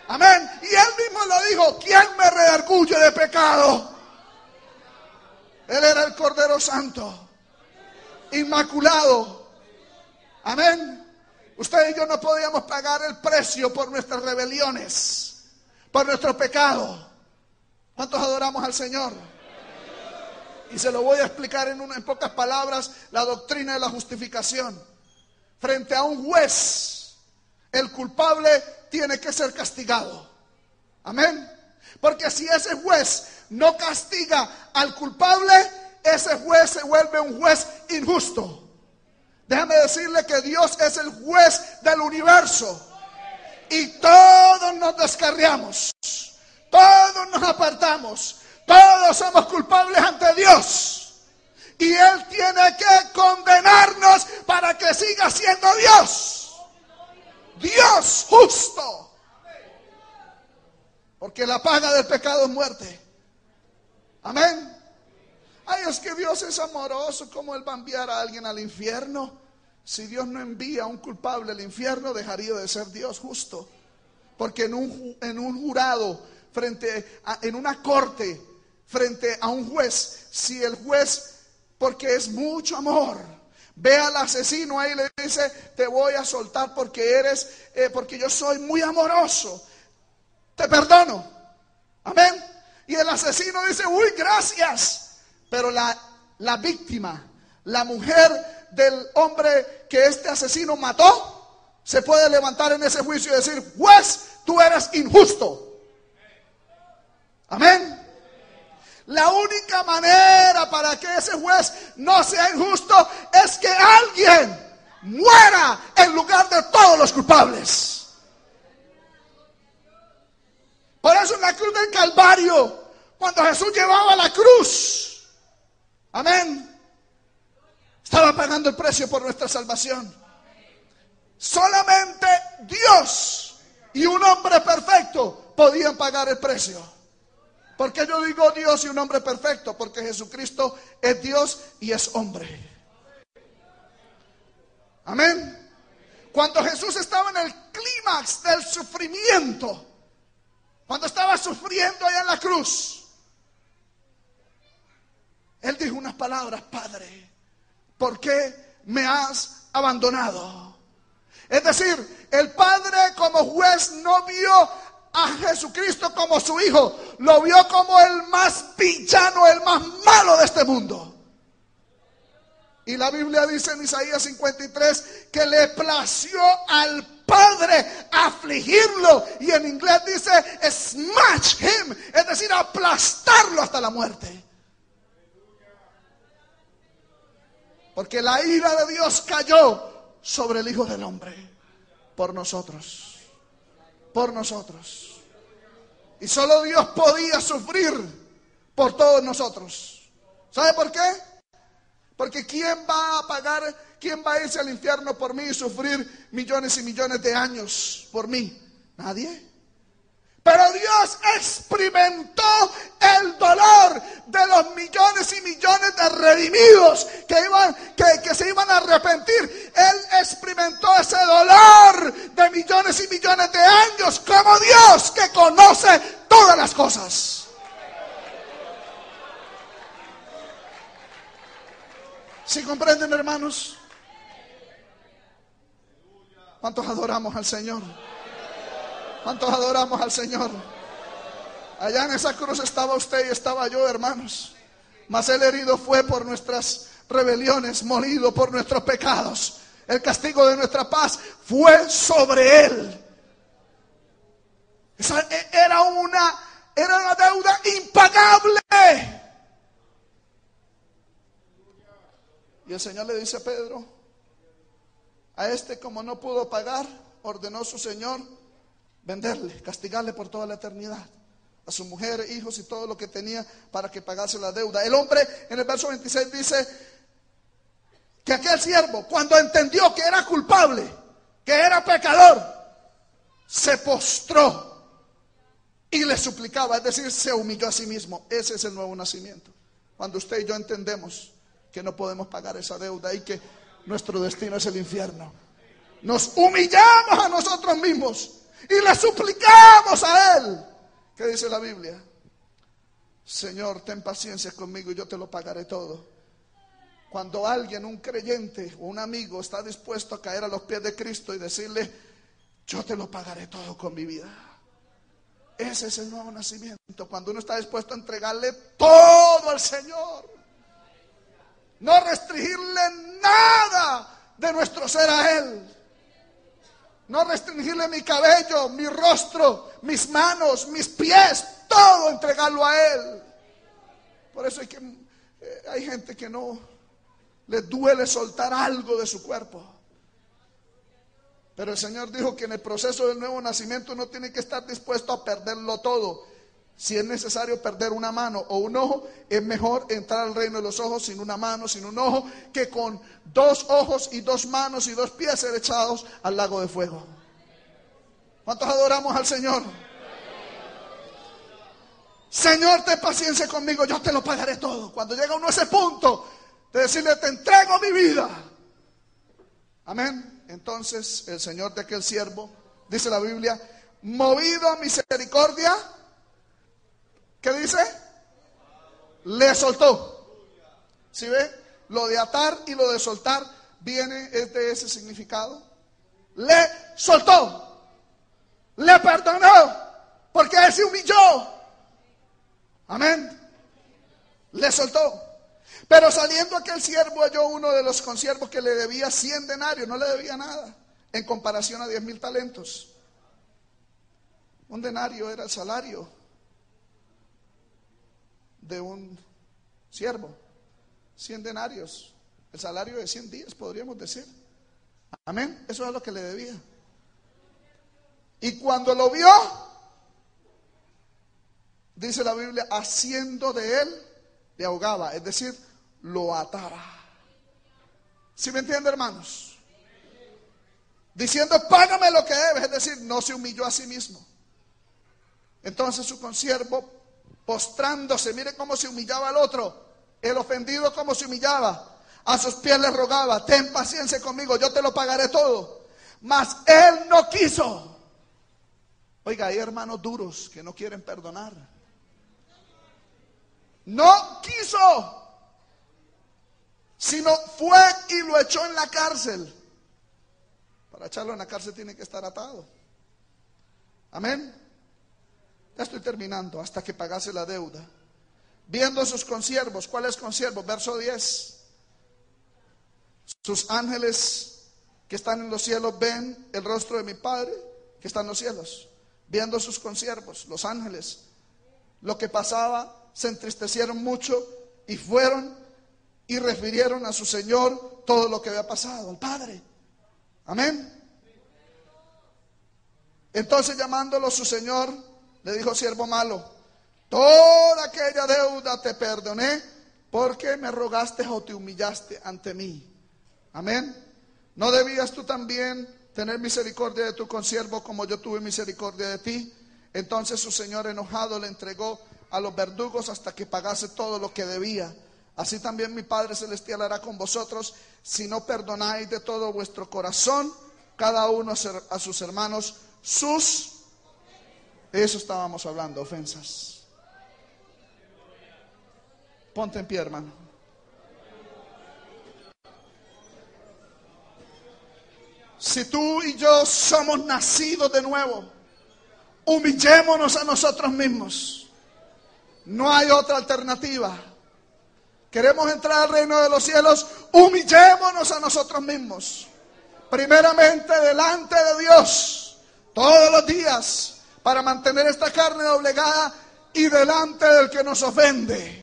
Amén. Y Él mismo lo dijo: ¿quién me redarguye de pecado? Él era el Cordero Santo, inmaculado. Amén. Usted y yo no podíamos pagar el precio por nuestras rebeliones, por nuestro pecado. ¿Cuántos adoramos al Señor? Y se lo voy a explicar en pocas palabras, la doctrina de la justificación. Frente a un juez, el culpable tiene que ser castigado. Amén. Porque si ese juez no castiga al culpable, ese juez se vuelve un juez injusto. Déjame decirle que Dios es el juez del universo. Y todos nos descarriamos, todos nos apartamos, todos somos culpables ante Dios. Y Él tiene que condenarnos para que siga siendo Dios. Dios justo. Porque la paga del pecado es muerte. Amén. Ay, es que Dios es amoroso. ¿Cómo Él va a enviar a alguien al infierno? Si Dios no envía a un culpable al infierno, dejaría de ser Dios justo. Porque en un jurado, en una corte, frente a un juez, si el juez, porque es mucho amor, ve al asesino ahí y le dice: te voy a soltar porque yo soy muy amoroso, te perdono. Amén. Y el asesino dice: uy, gracias. Pero la víctima, la mujer del hombre que este asesino mató, se puede levantar en ese juicio y decir: juez, tú eres injusto. Amén. La única manera para que ese juez no sea injusto es que alguien muera en lugar de todos los culpables. Por eso en la cruz del Calvario, cuando Jesús llevaba la cruz, amén, estaba pagando el precio por nuestra salvación. Solamente Dios y un hombre perfecto podían pagar el precio. ¿Por qué yo digo Dios y un hombre perfecto? Porque Jesucristo es Dios y es hombre. Amén. Cuando Jesús estaba en el clímax del sufrimiento, cuando estaba sufriendo allá en la cruz, Él dijo unas palabras: Padre, ¿por qué me has abandonado? Es decir, el Padre como juez no vio a Jesucristo como su hijo, lo vio como el más villano, el más malo de este mundo. Y la Biblia dice en Isaías 53 que le plació al Padre afligirlo, y en inglés dice smash him, es decir, aplastarlo hasta la muerte. Porque la ira de Dios cayó sobre el Hijo del Hombre por nosotros. Por nosotros. Y solo Dios podía sufrir por todos nosotros. ¿Sabe por qué? Porque ¿quién va a pagar, quién va a irse al infierno por mí y sufrir millones y millones de años por mí? Nadie. Pero Dios experimentó el dolor de los millones y millones de redimidos que se iban a arrepentir. Él experimentó ese dolor de millones y millones de años como Dios que conoce todas las cosas. ¿Sí comprenden, hermanos? ¿Cuántos adoramos al Señor? ¿Cuántos adoramos al Señor? Allá en esa cruz estaba usted y estaba yo, hermanos. Mas el herido fue por nuestras rebeliones, molido por nuestros pecados. El castigo de nuestra paz fue sobre él. Esa era una deuda impagable. Y el Señor le dice a Pedro: a este, como no pudo pagar, ordenó su Señor venderle, castigarle por toda la eternidad, a su mujer, hijos y todo lo que tenía, para que pagase la deuda. El hombre, en el verso 26 dice que aquel siervo, cuando entendió que era culpable, que era pecador, se postró y le suplicaba, es decir, se humilló a sí mismo. Ese es el nuevo nacimiento. Cuando usted y yo entendemos que no podemos pagar esa deuda y que nuestro destino es el infierno, nos humillamos a nosotros mismos y le suplicamos a Él. ¿Qué dice la Biblia? Señor, ten paciencia conmigo y yo te lo pagaré todo. Cuando alguien, un creyente o un amigo, está dispuesto a caer a los pies de Cristo y decirle: yo te lo pagaré todo con mi vida. Ese es el nuevo nacimiento. Cuando uno está dispuesto a entregarle todo al Señor, no restringirle nada de nuestro ser a Él, no restringirle mi cabello, mi rostro, mis manos, mis pies, todo entregarlo a Él. Por eso hay gente que no le duele soltar algo de su cuerpo. Pero el Señor dijo que en el proceso del nuevo nacimiento uno tiene que estar dispuesto a perderlo todo. Si es necesario perder una mano o un ojo, es mejor entrar al reino de los ojos sin una mano, sin un ojo, que con 2 ojos y 2 manos y 2 pies ser echados al lago de fuego. ¿Cuántos adoramos al Señor? Señor, ten paciencia conmigo, yo te lo pagaré todo. Cuando llega uno a ese punto de decirle: te entrego mi vida. Amén. Entonces el Señor de aquel siervo, dice la Biblia, movido a misericordia, ¿qué dice? Le soltó. ¿Sí ve? Lo de atar y lo de soltar es de ese significado. Le soltó, le perdonó, porque Él se humilló. Amén. Le soltó. Pero saliendo aquel siervo, halló uno de los consiervos que le debía 100 denarios, no le debía nada, en comparación a 10,000 talentos. Un denario era el salario de un siervo. 100 denarios, el salario de 100 días, podríamos decir. Amén, eso es lo que le debía. Y cuando lo vio, dice la Biblia, haciendo de él, le ahogaba, es decir, lo ataba. ¿Sí me entiende, hermanos? Diciendo: págame lo que debes, es decir, no se humilló a sí mismo. Entonces su consiervo, postrándose, mire cómo se humillaba al otro, el ofendido cómo se humillaba, a sus pies le rogaba: ten paciencia conmigo, yo te lo pagaré todo. Mas él no quiso. Oiga, hay hermanos duros que no quieren perdonar. No quiso, sino fue y lo echó en la cárcel. Para echarlo en la cárcel tiene que estar atado. Amén. Ya estoy terminando. Hasta que pagase la deuda. Viendo sus consiervos. ¿Cuáles consiervos? Verso 10. Sus ángeles que están en los cielos ven el rostro de mi Padre que está en los cielos. Viendo sus consiervos, los ángeles, lo que pasaba, se entristecieron mucho y fueron y refirieron a su Señor todo lo que había pasado, al Padre. Amén. Entonces, llamándolo su Señor, le dijo: siervo malo, toda aquella deuda te perdoné porque me rogaste o te humillaste ante mí. Amén. ¿No debías tú también tener misericordia de tu consiervo como yo tuve misericordia de ti? Entonces su Señor, enojado, le entregó a los verdugos hasta que pagase todo lo que debía. Así también mi Padre Celestial hará con vosotros si no perdonáis de todo vuestro corazón cada uno a sus hermanos eso estábamos hablando, ofensas. Ponte en pie, hermano. Si tú y yo somos nacidos de nuevo, humillémonos a nosotros mismos. No hay otra alternativa. Queremos entrar al reino de los cielos, humillémonos a nosotros mismos. Primeramente delante de Dios, todos los días, para mantener esta carne doblegada y delante del que nos ofende.